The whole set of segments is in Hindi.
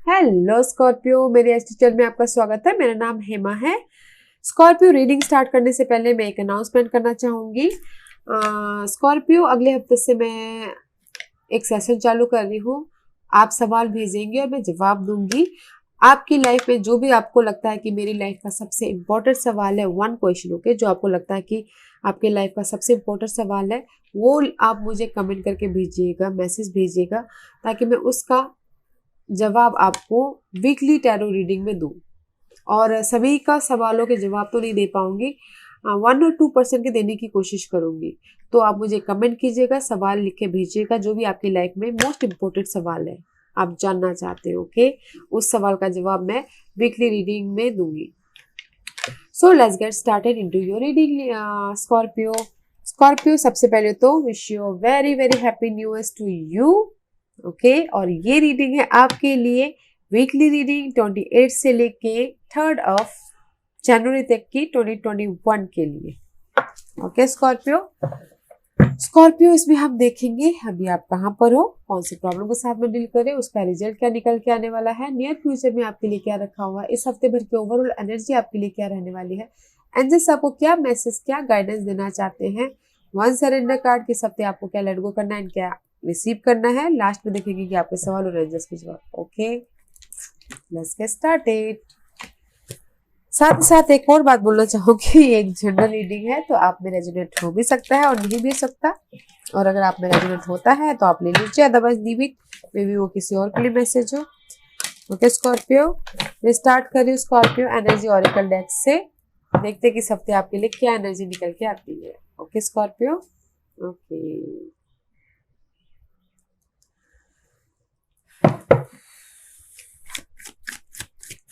हेलो स्कॉर्पियो, मेरे एस्ट्रो चैनल में आपका स्वागत है। मेरा नाम हेमा है। स्कॉर्पियो, रीडिंग स्टार्ट करने से पहले मैं एक अनाउंसमेंट करना चाहूँगी। स्कॉर्पियो, अगले हफ्ते से मैं एक सेशन चालू कर रही हूँ। आप सवाल भेजेंगे और मैं जवाब दूंगी। आपकी लाइफ में जो भी आपको लगता है कि मेरी लाइफ का सबसे इम्पोर्टेंट सवाल है, वन क्वेश्चन ओके, जो आपको लगता है कि आपके लाइफ का सबसे इम्पोर्टेंट सवाल है, वो आप मुझे कमेंट करके भेजिएगा, मैसेज भेजिएगा, ताकि मैं उसका जवाब आपको वीकली टैरो रीडिंग में दूं। और सभी का सवालों के जवाब तो नहीं दे पाऊंगी, 1 और 2% के देने की कोशिश करूंगी। तो आप मुझे कमेंट कीजिएगा, सवाल लिख के भेजिएगा, जो भी आपकी लाइफ में मोस्ट इम्पोर्टेंट सवाल है, आप जानना चाहते हो ओके, उस सवाल का जवाब मैं वीकली रीडिंग में दूंगी। So let's get started into your reading. Scorpio, सबसे पहले तो wish you very very happy new year to you okay. और ये रीडिंग है आपके लिए वीकली रीडिंग 28 से लेके 3 जनवरी तक की 2021 के लिए ओके। स्कॉर्पियो, इसमें हम देखेंगे अभी आप कहाँ पर हो, कौन सी प्रॉब्लम के साथ में डील करें, उसका रिजल्ट क्या निकल के आने वाला है, नियर फ्यूचर में आपके लिए क्या रखा हुआ है, इस हफ्ते भर की ओवरऑल एनर्जी आपके लिए क्या रहने वाली है, एंजल्स आपको क्या मैसेज, क्या गाइडेंस देना चाहते हैं, वन सरेंडर कार्ड, किस हफ्ते आपको क्या लेट गो करना है, क्या रिसीव करना है। लास्ट में देखेंगे कि आपके सवाल और एंजल्स के जवाब ओके। Let's get started. साथ ही साथ एक और बात बोलना चाहूंगी, एक जनरल रीडिंग है, तो आप में रेजोनेट हो भी सकता है और नहीं भी सकता, और अगर आप में रेजोनेट होता है तो आप ले लीजिए, otherwise leave it, may be वो किसी और के लिए मैसेज हो ओके। स्कॉर्पियो, मैं स्टार्ट कर रही हूँ स्कॉर्पियो एनर्जी ऑरिकल डेक से। देखते हैं कि इस हफ्ते आपके लिए क्या एनर्जी निकल के आती है okay. Scorpio okay,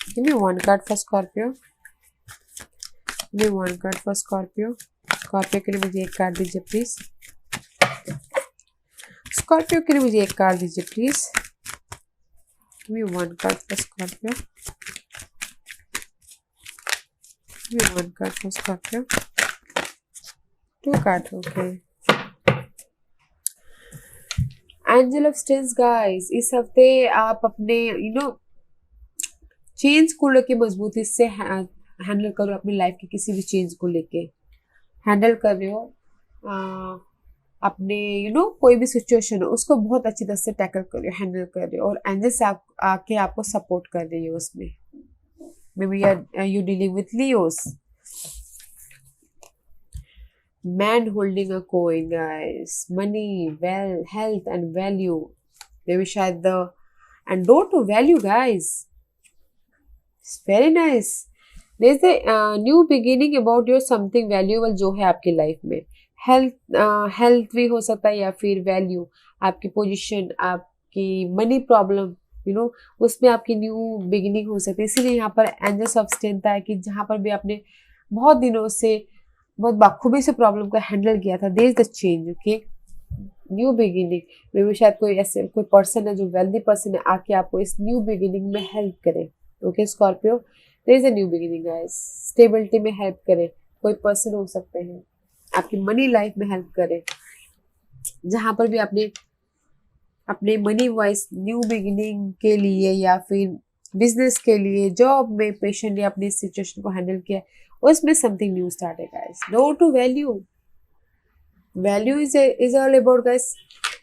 give me one card for Scorpio. give me one card for Scorpio. Scorpio के लिए मुझे एक कार्ड दीजिए प्लीज। Scorpio के लिए मुझे एक कार्ड दीजिए please. give me one card for Scorpio. give me one card for Scorpio. 2 cards okay. Angel of Strength guys, इस हफ्ते आप अपने चेंज को लेके मजबूती से हैंडल करो, अपनी लाइफ की किसी भी चेंज को लेके हैंडल कर रहे हो, अपने कोई भी सिचुएशन हो उसको बहुत अच्छी तरह से टैकल कर रहे हो, हैंडल कर रहे हो, और एंजल से आके आपको सपोर्ट कर रही है उसमें। Maybe you dealing with Leos. Man holding a coin guys, money, well, health and value, maybe शायद the end door to value guys, very nice. There is a new beginning about your something valuable जो है आपकी लाइफ में। हेल्थ भी हो सकता है, या फिर वैल्यू, आपकी पोजीशन, आपकी मनी प्रॉब्लम, उसमें आपकी न्यू बिगिनिंग हो सकती है। इसीलिए यहाँ पर एंजल्स ऑफ स्ट्रेंथ है कि जहाँ पर भी आपने बहुत दिनों से बहुत बाखूबी से प्रॉब्लम को हैंडल किया था, there is the change okay, new beginning. Maybe शायद कोई ऐसे कोई पर्सन है जो वेल्दी पर्सन है, आके आपको इस न्यू बिगिनिंग में हेल्प करे okay. Scorpio, there is a new beginning guys, stability में हेल्प करे, कोई पर्सन हो सकते हैं, आपकी मनी लाइफ में हेल्प करे, जहां पर भी आपने अपने मनी वाइज न्यू बिगिनिंग के लिए, या फिर बिजनेस के लिए, जॉब में पेशेंटली अपनी सिचुएशन को हैंडल किया, उसमें समथिंग न्यू स्टार्ट है guys. Door to value, value is all about guys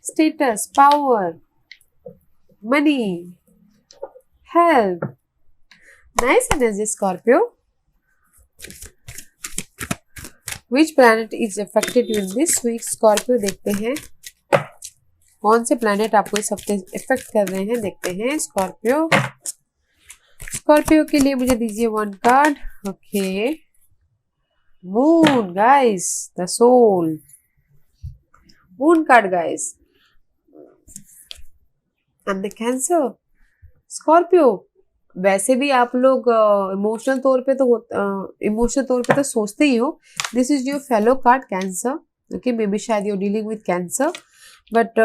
status, power, money, health. Nice energy, Scorpio. Which planet is affected you in this week? Scorpio, देखते हैं कौन से planet आपको इस हफ्ते इफेक्ट कर रहे हैं, देखते हैं। स्कॉर्पियो के लिए मुझे दीजिए 1 card okay. Moon guys, the soul, moon card guys, and the Cancer. Scorpio, वैसे भी आप लोग इमोशनल तौर पे तो सोचते ही हो। This is your fellow card Cancer okay, maybe शायद you dealing with Cancer, but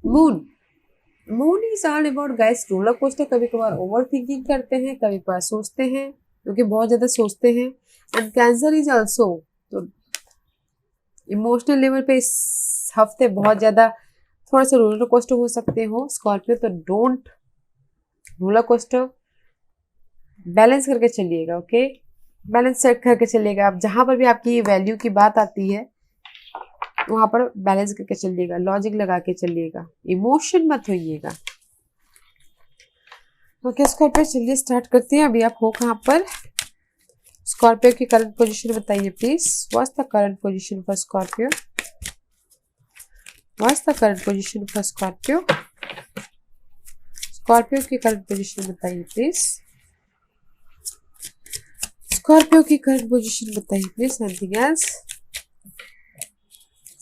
moon is all about guys roller coaster. कभी कभार ओवर थिंकिंग करते हैं, कभी कभार सोचते हैं, क्योंकि बहुत ज्यादा सोचते हैं। एंड कैंसर इज ऑल्सो, तो इमोशनल लेवल पे इस हफ्ते बहुत ज्यादा थोड़ा सा रोलर कोस्टर हो सकते हो स्कॉर्पियो, तो डोंट रोलर कोस्टर, बैलेंस करके चलिएगा। ओके, बैलेंस सेट करके चलिएगा। आप जहां पर भी आपकी वैल्यू की बात आती है वहां पर बैलेंस करके चलिएगा, लॉजिक लगा के चलिएगा, इमोशन मत होइएगा। ओके स्कॉर्पियो, चलिए स्टार्ट करते हैं। अभी आप हो कहाँ पर? स्कॉर्पियो की करंट पोजीशन बताइए please. What's the current position for Scorpio? What's the current position for Scorpio? Scorpio की करंट पोजीशन बताइए प्लीज। स्कॉर्पियो की करंट पोजीशन बताइए please. Something else?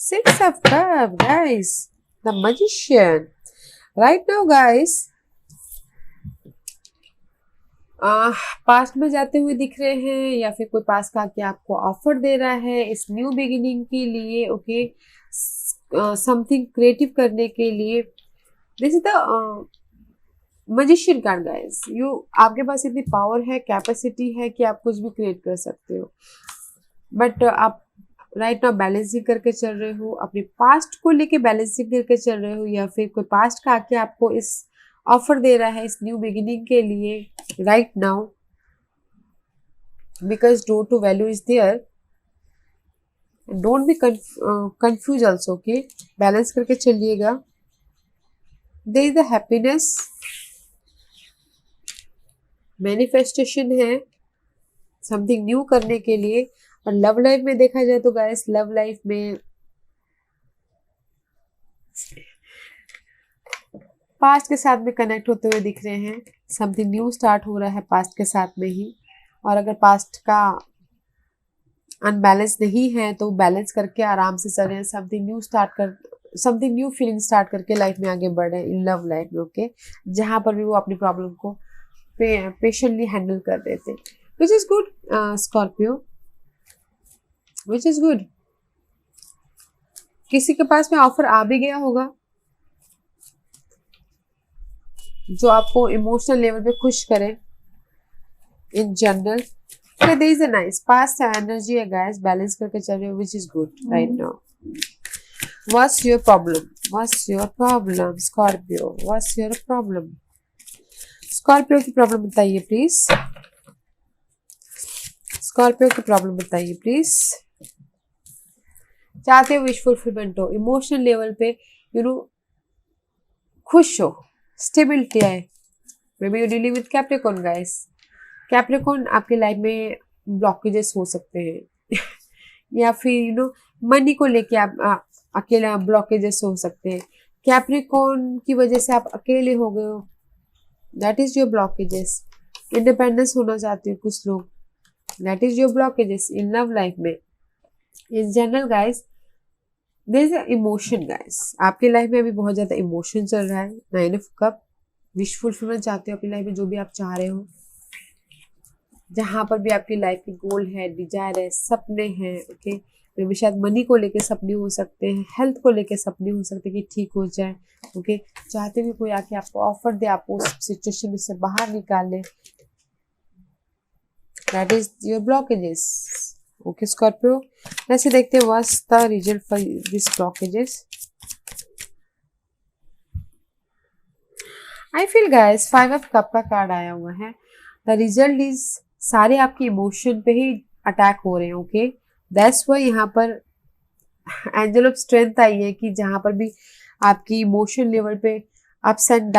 Six of Cups, guys. The Magician. Right now, guys, past में जाते हुए दिख रहे हैं या फिर कोई पास का आके आपको ऑफर दे रहा है इस न्यू बिगिनिंग के लिए। ओके, समथिंग क्रिएटिव करने के लिए। This is the magician card guys. आपके पास इतनी पावर है, कैपेसिटी है कि आप कुछ भी क्रिएट कर सकते हो, बट आप राइट नाउ बैलेंसिंग करके चल रहे हो, अपने पास्ट को लेके बैलेंसिंग करके चल रहे हो, या फिर कोई पास्ट का आके आपको इस ऑफर दे रहा है इस न्यू बिगिनिंग के लिए right now, because door to value is there. Don't be confuse also. Okay, balance करके चलिएगा। There is the happiness, manifestation है समथिंग न्यू करने के लिए। और लव लाइफ में देखा जाए तो गाइस, लव लाइफ में पास्ट के साथ में कनेक्ट होते हुए दिख रहे हैं। समथिंग न्यू स्टार्ट हो रहा है पास्ट के साथ में ही। और अगर पास्ट का अनबैलेंस नहीं है तो बैलेंस करके आराम से चल रहे हैं। समथिंग न्यू फीलिंग स्टार्ट करके लाइफ में आगे बढ़ रहे हैं इन लव लाइफ में। ओके, जहां पर भी वो अपनी प्रॉब्लम को पेशेंटली हैंडल कर रहे थे, which is good Scorpio, which is good. किसी के पास में ऑफर आ भी गया होगा जो आपको इमोशनल लेवल पे खुश करे in general. So there is a nice past energy है guys, बैलेंस करके चल रहे हो, which is good right now. What's your problem? What's your problem, Scorpio? What's your problem? Scorpio की प्रॉब्लम बताइए प्लीज। स्कॉर्पियो की प्रॉब्लम बताइए प्लीज। चाहते हो विश फुलफिलमेंट हो, इमोशनल लेवल पे खुश हो, स्टेबिलिटी आए। May be you dealing with Capricorn guys. Capricorn आपके लाइफ में ब्लॉकेजेस हो सकते हैं या फिर मनी को लेके आप अकेला ब्लॉकेजेस हो सकते हैं। कैप्रिकॉर्न की वजह से आप अकेले हो गए हो, that is your blockages. Independence होना चाहते हो कुछ लोग, that is your blockages in love life में। In general guys, there is a emotion guys. आपकी लाइफ में अभी बहुत ज्यादा इमोशन चल रहा है। 9 ऑफ कप, विश फुलफिलमेंट चाहते हो अपनी लाइफ में, जो भी आप चाह रहे हो, जहां पर भी आपकी लाइफ की गोल है, डिजायर है, सपने हैं। ओके, मे भी शायद मनी को लेके सपने हो सकते हैं, हेल्थ को लेके सपने हो सकते हैं कि ठीक हो जाए। ओके, चाहते भी कोई आके आपको ऑफर दे, आपको उस सिचुएशन से बाहर निकाले, that is your blockages. Okay Scorpio, ऐसे देखते हैं what's the result for this blockages. I feel guys 5 of cup का कार्ड आया हुआ है। द रिजल्ट इज सारे आपके इमोशन पे ही अटैक हो रहे हैं। ओके, दैट्स वाई यहाँ पर एंजल ऑफ स्ट्रेंथ आई है कि जहां पर भी आपकी इमोशन लेवल पे अप्स एंड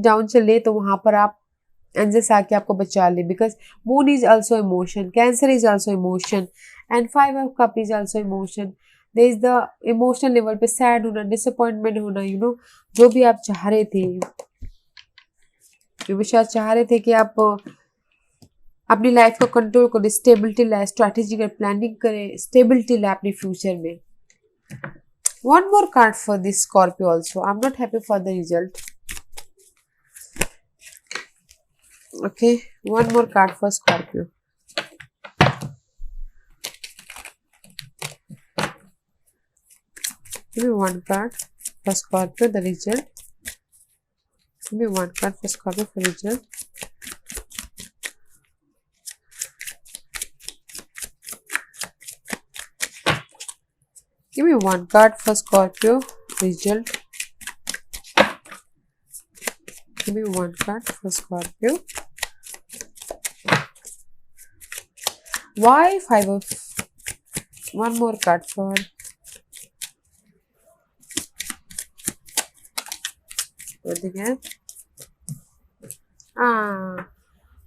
डाउन चले तो वहां पर आप एंजल्स आके आपको बचा ले, because moon is also emotion, Cancer is also emotion and 5 of cup is also emotion. There is the emotional level पे सैड होना, डिसअपॉइंटमेंट होना, जो भी आप चाह रहे थे, जो भी शायद चाह रहे थे कि आप अपनी लाइफ को कंट्रोल करें, स्टेबिलिटी लाए, स्ट्रैटेजिकल प्लानिंग करें, स्टेबिलिटी लाए अपने फ्यूचर में। One more card for this Scorpio also. I am not happy for the result. Okay, one more card for Scorpio. Give me one card for Scorpio, the result. Give me one card for Scorpio for result. Give me one card for Scorpio result. Give me one card for Scorpio. Why 5 of... One more card for... Nothing else.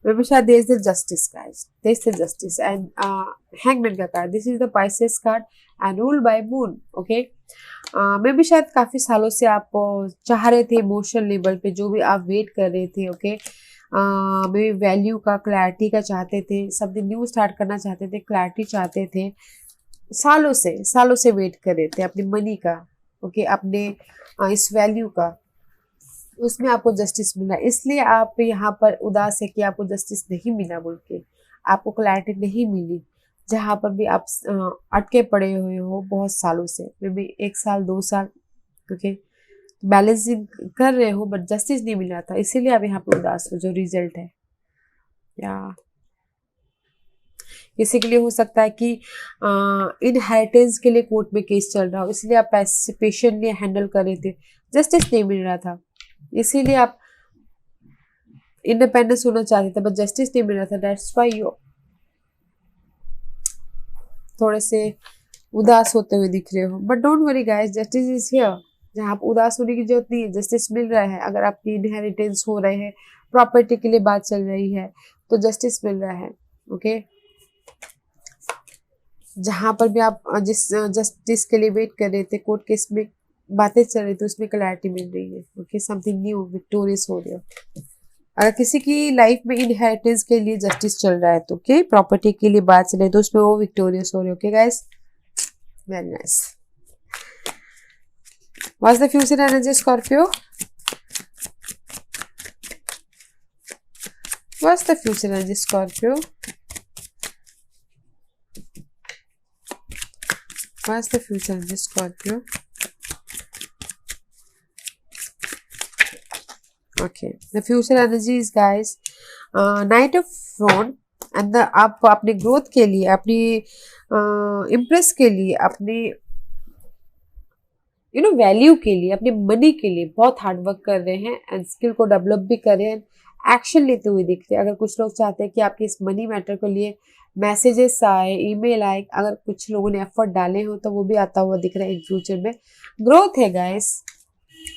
Maybe there is the justice, guys. There is the justice. And Hangman का card. This is the Pisces card and ruled by moon. Okay. मे भी शायद काफी सालों से आप चाह रहे थे इमोशनल लेवल पे, जो भी आप वेट कर रहे थे, ओके, मे भी वैल्यू का, क्लैरिटी का चाहते थे, समथिंग न्यू स्टार्ट करना चाहते थे, क्लैरिटी चाहते थे, सालों से वेट कर रहे थे अपनी मनी का, ओके, अपने इस वैल्यू का, उसमें आपको जस्टिस मिला। इसलिए आप यहाँ पर उदास है कि आपको जस्टिस नहीं मिला बोल के, आपको क्लैरिटी नहीं मिली, जहाँ पर भी आप अटके पड़े हुए हो बहुत सालों से, मे बी 1 साल 2 साल, ओके, बैलेंसिंग कर रहे हो बट जस्टिस नहीं मिल रहा था, इसीलिए आप यहाँ पर उदास हो, जो रिजल्ट है। या किसी के लिए हो सकता है कि इनहेरिटेंस के लिए कोर्ट में केस चल रहा हो, इसलिए आप पेशेंटली हैंडल कर रहे थे, जस्टिस नहीं मिल रहा था, इसीलिए आप इंडिपेंडेंस होना चाहते थे बट जस्टिस नहीं मिल रहा था। दैट्स व्हाई यू थोड़े से उदास होते हुए दिख रहे हो, but don't worry guys, justice is here. जहाँ आप उदास होने की जरूरत नहीं है, जस्टिस मिल रहा है। अगर आपकी इनहेरिटेंस हो रहे हैं, प्रॉपर्टी के लिए बात चल रही है, तो जस्टिस मिल रहा है, ओके। जहाँ पर भी आप जिस जस्टिस के लिए वेट कर रहे थे, कोर्ट केस में बातें चल रही थी, उसमें क्लैरिटी मिल रही है, ओके, समथिंग न्यू विक्टोरियस हो रही है। अगर किसी की लाइफ में इनहेरिटेंस के लिए जस्टिस चल रहा है तो ओके, प्रॉपर्टी के लिए बात चल रही है तो उसमें वो विक्टोरियस हो रहे, okay guys, very nice. What's the future energy Scorpio? What's the future energy Scorpio? What's the future energy Scorpio? Okay, the future energy is guys, Knight of Throne and आप अपने ग्रोथ के लिए, अपनी इम्प्रेस के लिए, अपने वैल्यू के लिए, अपने मनी के लिए बहुत हार्ड वर्क कर रहे हैं एंड स्किल को डेवलप भी कर रहे हैं, एक्शन लेते हुए दिख रहे हैं। अगर कुछ लोग चाहते हैं कि आपके इस मनी मैटर के लिए मैसेजेस आए, ईमेल आए, अगर कुछ लोगों ने एफर्ट डाले हो तो वो भी आता हुआ दिख रहा है इन फ्यूचर में। ग्रोथ है गाइस,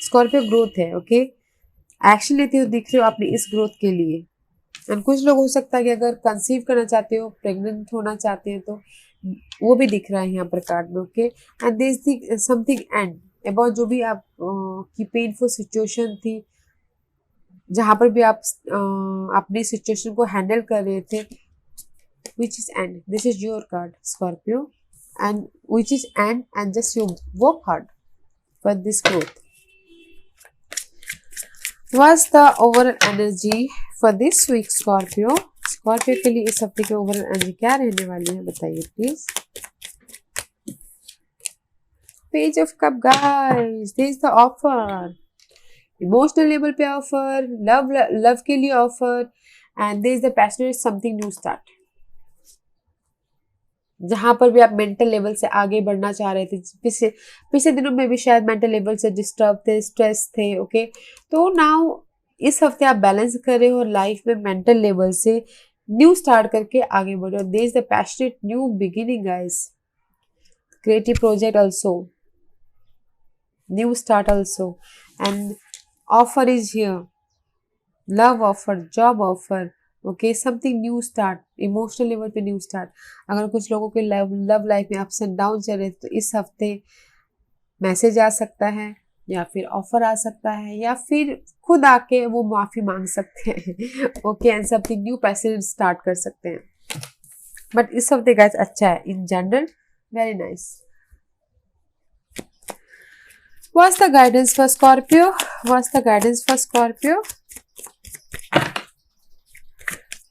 स्कॉर्पियो ग्रोथ है, ओके, एक्शन लेते हुए दिख रहे हो अपनी इस ग्रोथ के लिए। एंड कुछ लोग हो सकता है कि अगर कंसीव करना चाहते हो, प्रेग्नेंट होना चाहते हैं, तो वो भी दिख रहा है यहाँ पर कार्ड में, okay. And this thing something and about जो भी आप की पेनफुल सिचुएशन थी, जहाँ पर भी आप अपनी सिचुएशन को हैंडल कर रहे थे, which is end. This is your card, Scorpio, and which is end, and just you work hard for this growth. What's the overall energy for this week, Scorpio? Scorpio के लिए इस हफ्ते की overall energy क्या रहने वाली है, बताइए please. Page of Cup, guys. This is the offer. Emotional level पे offer, love के लिए offer, and this is the passionate something new start. जहां पर भी आप मेंटल लेवल से आगे बढ़ना चाह रहे थे, पिछले दिनों में भी शायद मेंटल लेवल से डिस्टर्ब थे, स्ट्रेस थे, ओके, तो नाउ इस हफ्ते आप बैलेंस कर रहे हो लाइफ में, मेंटल लेवल से न्यू स्टार्ट करके आगे बढ़ रहे हो। There is the passionate new beginning guys, creative project also, new start also, and offer is here, love offer, job offer, okay, something new start, emotional level पे न्यू स्टार्ट। अगर कुछ लोगों के लव लाइफ में अप्स एंड डाउन चल रहे तो इस हफ्ते मैसेज आ सकता है, या फिर ऑफर आ सकता है, या फिर खुद आके वो माफी मांग सकते हैं, okay, and something new passage start कर सकते हैं। बट इस हफ्ते गाइस अच्छा है in general, very nice. What's the guidance for Scorpio? What's the guidance for Scorpio?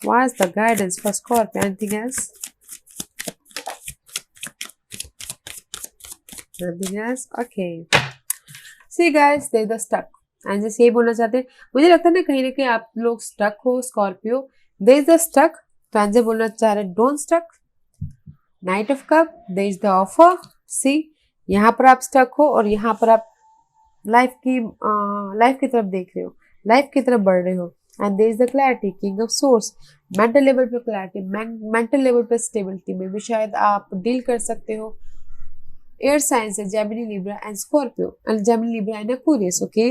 What's the guidance for Scorpio? Anything else? Nothing else? Okay. See guys, they're the stuck. And just यही बोलना चाहते हैं, मुझे लगता है ना कहीं आप लोग स्टक हो Scorpio, there is the stuck, तो एंजे बोलना चाह रहे don't stuck. Knight of cup, there is the offer. See, यहाँ पर आप स्टक हो और यहाँ पर आप लाइफ की तरफ देख रहे हो, लाइफ की तरफ बढ़ रहे हो। And there is the clarity, king of source, mental level पे क्लैरिटी, मेंटल लेवल पे स्टेबिलिटी में भी शायद आप डील कर सकते हो। एयर साइंस है Gemini, Libra and Scorpio, and Gemini, Libra and Aquarius. Okay,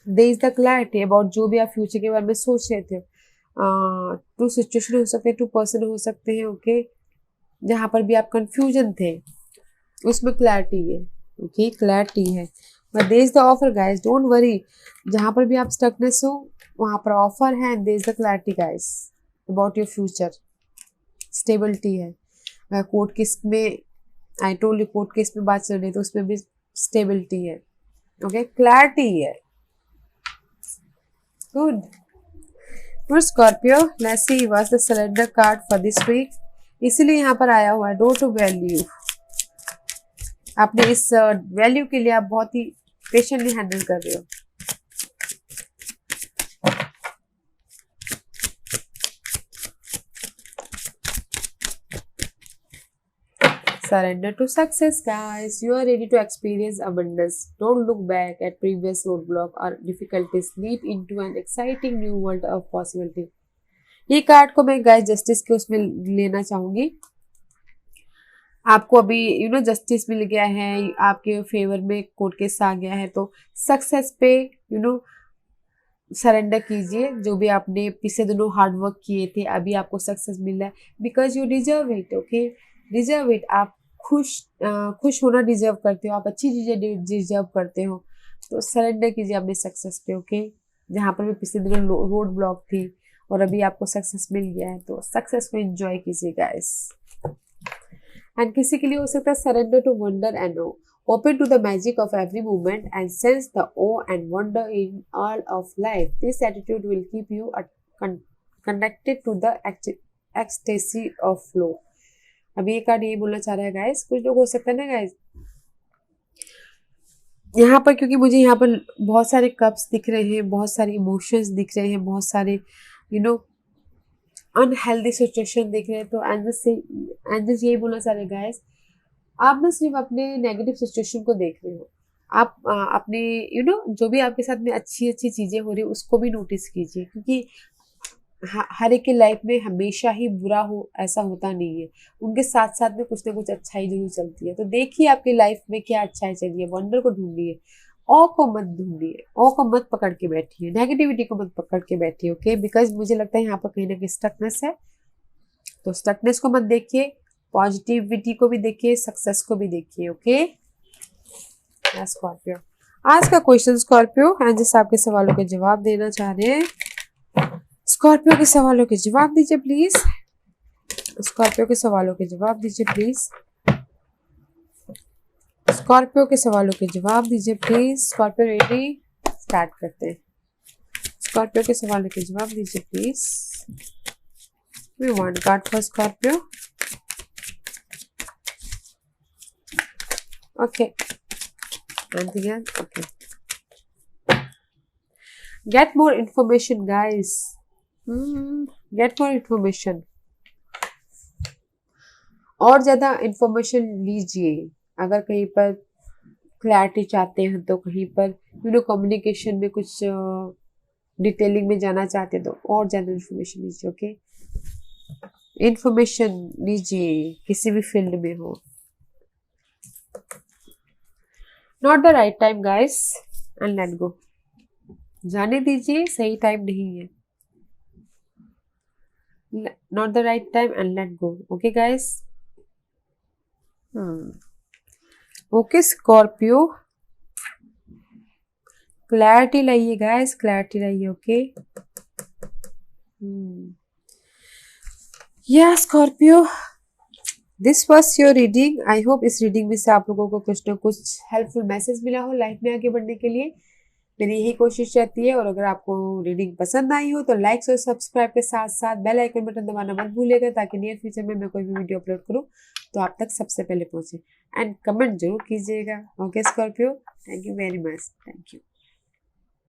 there is the clarity about जो भी आप फ्यूचर के बारे में सोच रहे थे। टू सिचुएशन हो सकते हैं, टू पर्सन हो सकते हैं। ओके, जहाँ पर भी आप कंफ्यूजन थे उसमें क्लैरिटी है। ओके, क्लैरिटी है। But there is the offer guys, don't worry, जहाँ पर भी आप स्टकनेस हो वहाँ पर ऑफर है। There is the clarity guys about your future, stability है। कोर्ट केस में, I told you, court case में बात चल रही है तो उसमें भी स्टेबिलिटी है। ओके, क्लैरिटी है। Good for Scorpio. Let's see what's the surrender card for this week. इसीलिए यहाँ पर आया हुआ है डोर टू वैल्यू। आपने इस वैल्यू के लिए आप बहुत ही पेशेंटली हैंडल कर रहे हो। Surrender to success, guys. You are ready to experience abundance. Don't look back at previous roadblock or difficulties. Leap into an exciting new world of possibility. ये कार्ड को मैं गाइस जस्टिस के उसमें लेना चाहूंगी। आपको अभी जस्टिस मिल गया है, आपके फेवर में कोर्ट केस आ गया है, तो सक्सेस पे सरेंडर कीजिए। जो भी आपने पिछले दिनों हार्ड वर्क किए थे, अभी आपको सक्सेस मिल रहा है, because you deserve it. Okay, deserve it. आप खुश होना डिजर्व करते हो, आप अच्छी चीजें डिजर्व करते हो, तो सरेंडर कीजिए अपने सक्सेस पे। ओके, जहाँ पर भी पिछले दिनों रोड ब्लॉक थी और अभी आपको सक्सेस मिल गया है, तो सक्सेस को एंजॉय कीजिए गाइस। एंड किसी के लिए हो सकता है surrender to wonder and oh, open to the magic of every moment and sense the awe and wonder in all of life. This attitude will keep you connected to the ecstasy of flow. अभी ये कार्ड यही बोलना चाह रहा है गाइस। कुछ लोग हो सकता है ना गाइस यहाँ पर, क्योंकि मुझे यहाँ पर बहुत सारे कप्स दिख रहे हैं, बहुत सारे इमोशंस दिख रहे हैं, बहुत सारे अनहेल्दी सिचुएशन दिख रहे हैं, तो एंजल्स यही बोलना चाह रहे हैं गाइस, आप ना सिर्फ अपने नेगेटिव सिचुएशन को देख रहे हो, आप अपने जो भी आपके साथ में अच्छी अच्छी चीजें हो रही है उसको भी नोटिस कीजिए, क्योंकि हर एक की लाइफ में हमेशा ही बुरा हो ऐसा होता नहीं है, उनके साथ साथ में कुछ ना कुछ अच्छाई जरूर चलती है। तो देखिए आपकी लाइफ में क्या अच्छाई चल रही है, वंडर को ढूंढिए, ओ को मत ढूंढिए, ओ को मत पकड़ के बैठिए, नेगेटिविटी को मत पकड़ के बैठिए। ओके, बिकॉज मुझे लगता है यहाँ पर कहीं ना कहीं स्टकनेस है, तो स्टकनेस को मत देखिए, पॉजिटिविटी को भी देखिए, सक्सेस को भी देखिए। ओके स्कॉर्पियो, आज का क्वेश्चन स्कॉर्पियो, एंजल्स आपके सवालों के जवाब देना चाह रहे हैं। स्कॉर्पियो के सवालों के जवाब दीजिए प्लीज। स्कॉर्पियो के सवालों के जवाब दीजिए प्लीज। स्कॉर्पियो के सवालों के जवाब दीजिए प्लीज। स्कॉर्पियो रेडी, स्टार्ट करते हैं। स्कॉर्पियो के सवालों के जवाब दीजिए please. We want card for Scorpio. Okay. Anything else? Okay. Get more information, guys. Get more information. और ज़्यादा इंफॉर्मेशन लीजिए। अगर कहीं पर क्लैरिटी चाहते हैं, तो कहीं पर कम्युनिकेशन में कुछ डिटेलिंग में जाना चाहते हैं, तो और ज़्यादा इंफॉर्मेशन लीजिए। ओके, इंफॉर्मेशन लीजिए किसी भी फील्ड में हो। Not the right time guys, and let go. जाने दीजिए, सही टाइम नहीं है। Not the right time and let go. Okay guys, okay Scorpio, clarity लाइए गाइस, क्लैरिटी लाइए। ओके या Scorpio, this was your reading. I hope इस रीडिंग में से आप लोगों को कुछ ना कुछ हेल्पफुल मैसेज मिला हो लाइफ में आगे बढ़ने के लिए। मेरी यही कोशिश रहती है। और अगर आपको रीडिंग पसंद आई हो तो लाइक्स और सब्सक्राइब के साथ साथ बेल आइकन बटन दबाना मत भूलिएगा, ताकि नियर फ्यूचर में मैं कोई भी वीडियो अपलोड करूं तो आप तक सबसे पहले पहुंचे। एंड कमेंट जरूर कीजिएगा। Okay Scorpio, thank you very much, thank you.